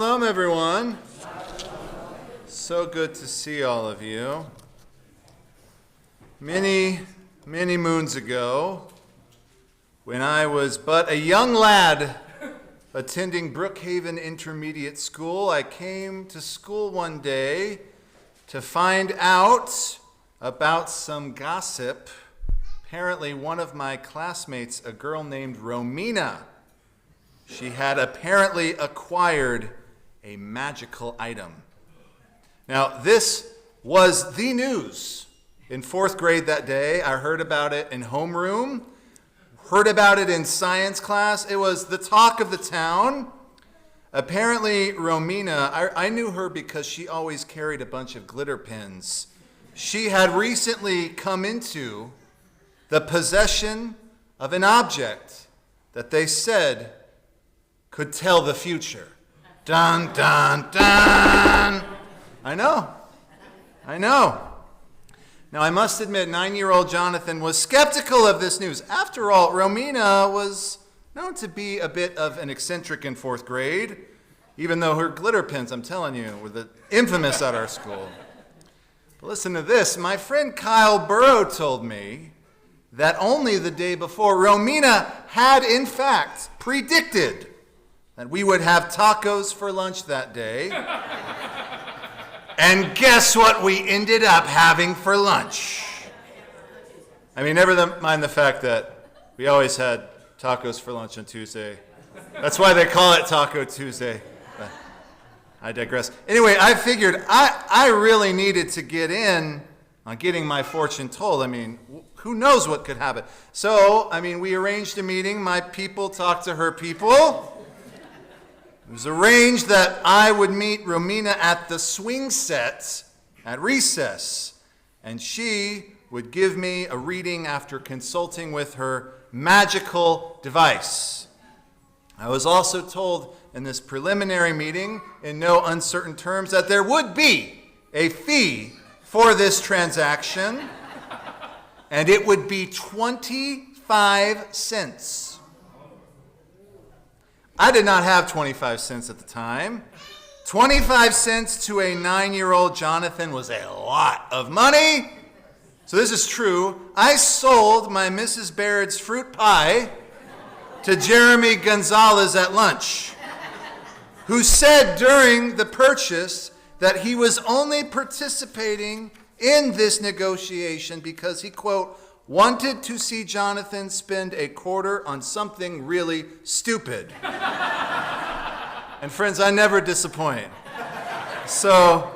Shalom, everyone. So good to see all of you. Many moons ago, when I was but a young lad attending Brookhaven Intermediate School, I came to school one day to find out about some gossip. Apparently, one of my classmates, a girl named Romina, she had apparently acquired a magical item. Now, this was the news. In fourth grade that day, I heard about it in homeroom, heard about it in science class. It was the talk of the town. Apparently, Romina, I knew her because she always carried a bunch of glitter pins. She had recently come into the possession of an object that they said could tell the future. Dun, dun, dun. I know. Now, I must admit, 9-year-old Jonathan was skeptical of this news. After all, Romina was known to be a bit of an eccentric in fourth grade, even though her glitter pins, I'm telling you, were the infamous at our school. But listen to this. My friend Kyle Burrow told me that only the day before, Romina had, in fact, predicted that we would have tacos for lunch that day. And guess what we ended up having for lunch? I mean, never mind the fact that we always had tacos for lunch on Tuesday. That's why they call it Taco Tuesday. But I digress. Anyway, I figured I really needed to get in on getting my fortune told. I mean, who knows what could happen? So, we arranged a meeting. My people talked to her people. It was arranged that I would meet Romina at the swing set at recess, and she would give me a reading after consulting with her magical device. I was also told in this preliminary meeting, in no uncertain terms, that there would be a fee for this transaction, and it would be 25 cents. I did not have 25 cents at the time. 25 cents to a 9-year-old Jonathan was a lot of money. So this is true. I sold my Mrs. Baird's fruit pie to Jeremy Gonzalez at lunch, who said during the purchase that he was only participating in this negotiation because he, quote, wanted to see Jonathan spend a quarter on something really stupid. And friends, I never disappoint. So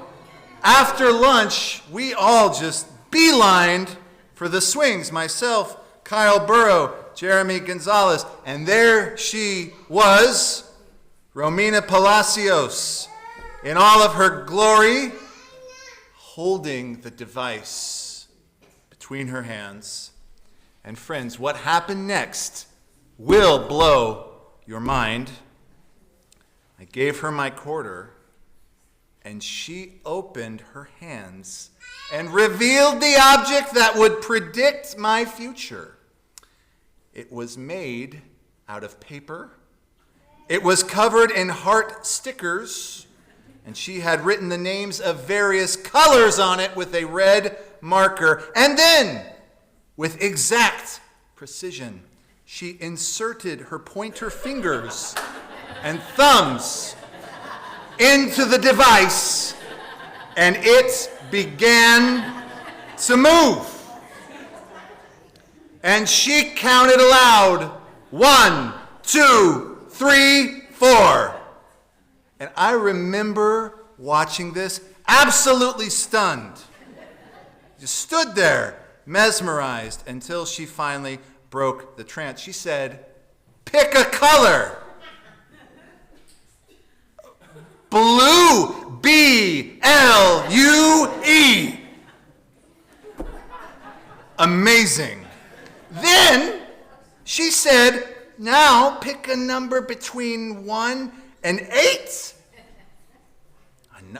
after lunch, we all just beelined for the swings. Myself, Kyle Burrow, Jeremy Gonzalez, and there she was, Romina Palacios, in all of her glory, holding the device between her hands. And friends, what happened next will blow your mind. I gave her my quarter, and she opened her hands and revealed the object that would predict my future. It was made out of paper. It was covered in heart stickers, and she had written the names of various colors on it with a red marker. And then, with exact precision, she inserted her pointer fingers and thumbs into the device, and it began to move. And she counted aloud, 1, 2, 3, 4. And I remember watching this, absolutely stunned. Just stood there, mesmerized, until she finally broke the trance. She said, pick a color. Blue, B-L-U-E. Amazing. Then she said, now pick a number between 1 and 8.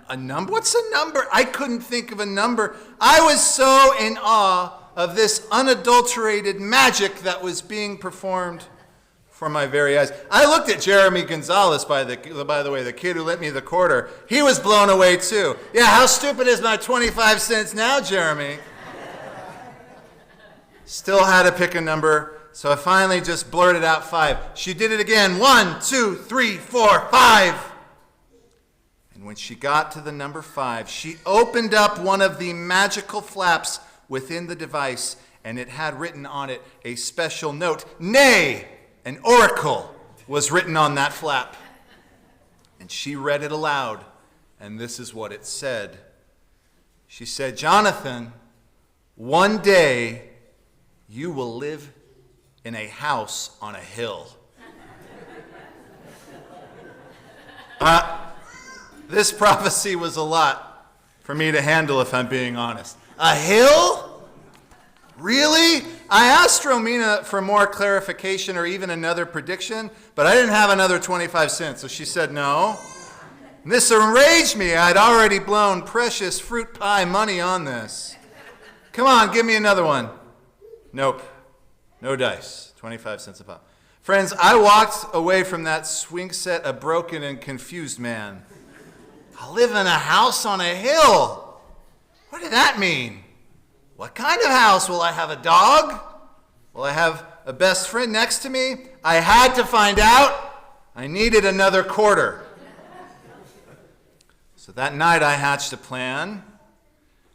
A number? What's a number? I couldn't think of a number. I was so in awe of this unadulterated magic that was being performed before my very eyes. I looked at Jeremy Gonzalez, by the way, the kid who lent me the quarter. He was blown away too. Yeah, how stupid is my 25 cents now, Jeremy? Still had to pick a number, so I finally just blurted out 5. She did it again. 1, 2, 3, 4, 5. And when she got to the number 5, she opened up one of the magical flaps within the device, and it had written on it a special note. Nay, an oracle was written on that flap. And she read it aloud, and this is what it said. She said, Jonathan, one day you will live in a house on a hill. This prophecy was a lot for me to handle, if I'm being honest. A hill? Really? I asked Romina for more clarification or even another prediction, but I didn't have another 25 cents, so she said no. And this enraged me. I'd already blown precious fruit pie money on this. Come on, give me another one. Nope. No dice. 25 cents a pop. Friends, I walked away from that swing set a broken and confused man. I live in a house on a hill. What did that mean? What kind of house? Will I have a dog? Will I have a best friend next to me? I had to find out. I needed another quarter. So that night I hatched a plan.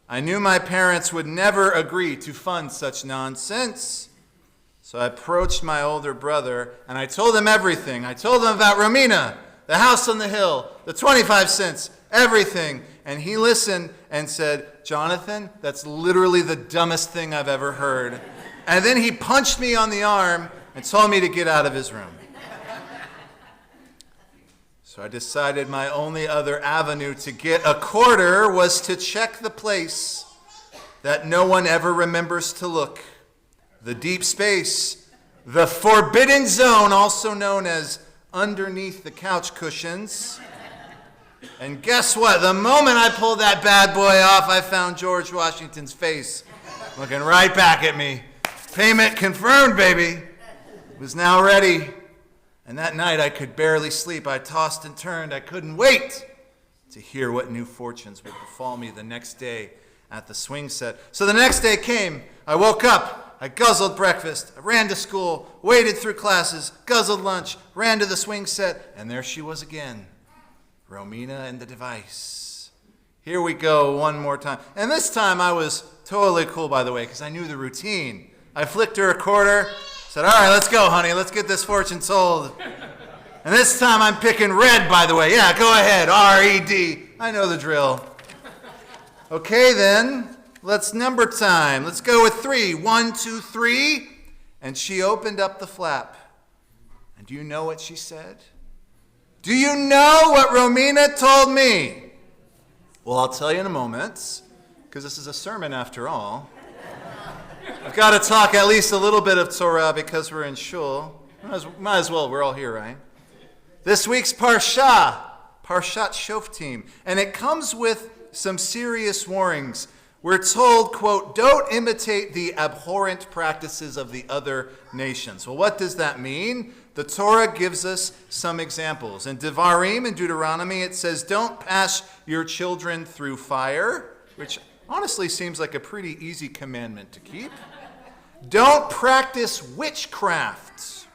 I knew my parents would never agree to fund such nonsense. So I approached my older brother and I told him everything. I told him about Romina, the house on the hill, the 25 cents, everything. And he listened and said, Jonathan, that's literally the dumbest thing I've ever heard. And then he punched me on the arm and told me to get out of his room. So I decided my only other avenue to get a quarter was to check the place that no one ever remembers to look. The deep space, the forbidden zone, also known as underneath the couch cushions. And guess what? The moment I pulled that bad boy off, I found George Washington's face looking right back at me. Payment confirmed, baby. It was now ready. And that night I could barely sleep. I tossed and turned. I couldn't wait to hear what new fortunes would befall me the next day at the swing set. So the next day came. I woke up. I guzzled breakfast. I ran to school, waded through classes, guzzled lunch, ran to the swing set, and there she was again. Romina and the device. Here we go one more time. And this time I was totally cool, by the way, because I knew the routine. I flicked her a quarter, said, all right, let's go, honey. Let's get this fortune told. And this time I'm picking red, by the way. Yeah, go ahead, R-E-D. I know the drill. Okay, then, let's number time. Let's go with 3. 1, 2, 3. And she opened up the flap. And do you know what she said? Do you know what Romina told me? Well, I'll tell you in a moment, because this is a sermon after all. I've got to talk at least a little bit of Torah because we're in shul. Might as well, we're all here, right? This week's Parshat Shoftim, and it comes with some serious warnings. We're told, quote, don't imitate the abhorrent practices of the other nations. Well, what does that mean? The Torah gives us some examples. In Devarim, in Deuteronomy, it says, don't pass your children through fire, which honestly seems like a pretty easy commandment to keep. Don't practice witchcraft.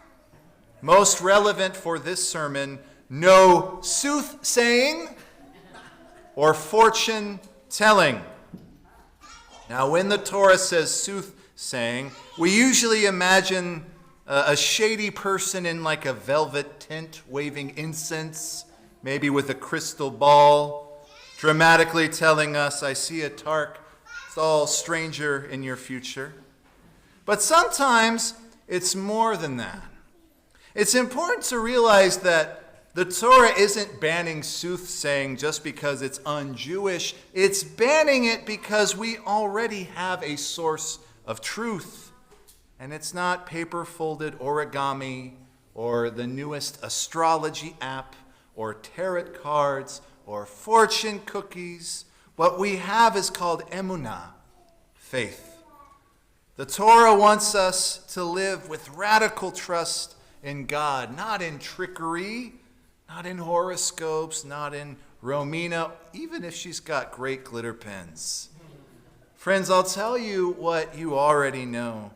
Most relevant for this sermon, no soothsaying or fortune telling. Now, when the Torah says soothsaying, we usually imagine a shady person in like a velvet tent waving incense, maybe with a crystal ball, dramatically telling us, I see a tall stranger in your future. But sometimes it's more than that. It's important to realize that the Torah isn't banning soothsaying just because it's un-Jewish. It's banning it because we already have a source of truth. And it's not paper-folded origami or the newest astrology app or tarot cards or fortune cookies. What we have is called emunah, faith. The Torah wants us to live with radical trust in God, not in trickery, not in horoscopes, not in Romina, even if she's got great glitter pens. Friends, I'll tell you what you already know.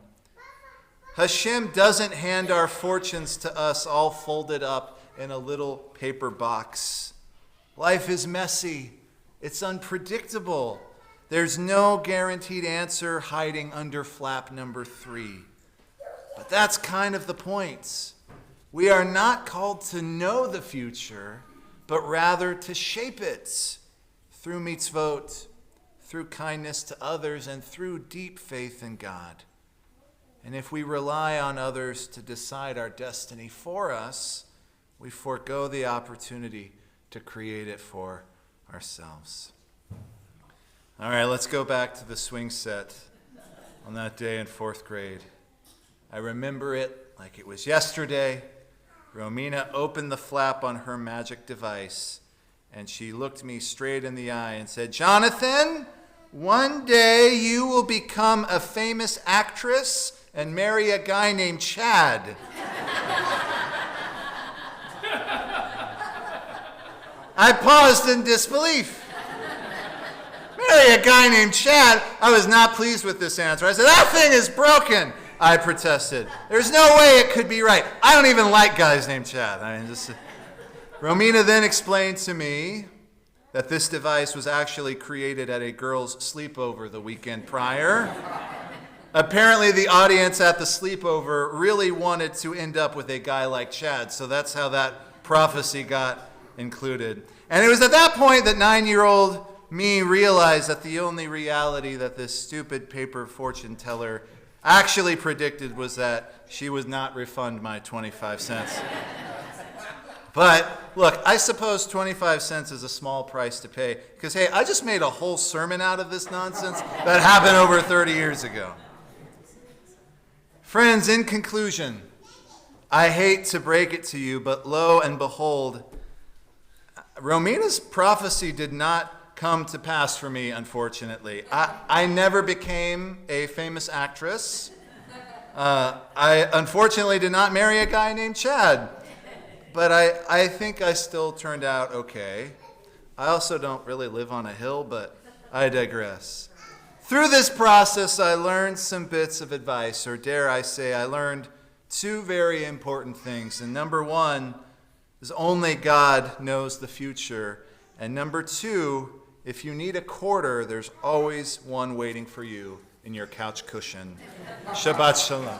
Hashem doesn't hand our fortunes to us all folded up in a little paper box. Life is messy. It's unpredictable. There's no guaranteed answer hiding under flap number 3. But that's kind of the point. We are not called to know the future, but rather to shape it through mitzvot, through kindness to others, and through deep faith in God. And if we rely on others to decide our destiny for us, we forego the opportunity to create it for ourselves. All right, let's go back to the swing set on that day in 4th grade. I remember it like it was yesterday. Romina opened the flap on her magic device, and she looked me straight in the eye and said, "Jonathan, one day you will become a famous actress and marry a guy named Chad." I paused in disbelief. Marry a guy named Chad? I was not pleased with this answer. I said, "That thing is broken," I protested. "There's no way it could be right. I don't even like guys named Chad." Romina then explained to me that this device was actually created at a girls' sleepover the weekend prior. Apparently, the audience at the sleepover really wanted to end up with a guy like Chad, so that's how that prophecy got included. And it was at that point that 9-year-old me realized that the only reality that this stupid paper fortune teller actually predicted was that she would not refund my 25 cents. But look, I suppose 25 cents is a small price to pay because, hey, I just made a whole sermon out of this nonsense that happened over 30 years ago. Friends, in conclusion, I hate to break it to you, but lo and behold, Romina's prophecy did not come to pass for me, unfortunately. I never became a famous actress. I unfortunately did not marry a guy named Chad. But I think I still turned out okay. I also don't really live on a hill, but I digress. Through this process, I learned some bits of advice, or dare I say, I learned 2 very important things. And number 1 is only God knows the future. And number 2, if you need a quarter, there's always one waiting for you in your couch cushion. Shabbat shalom.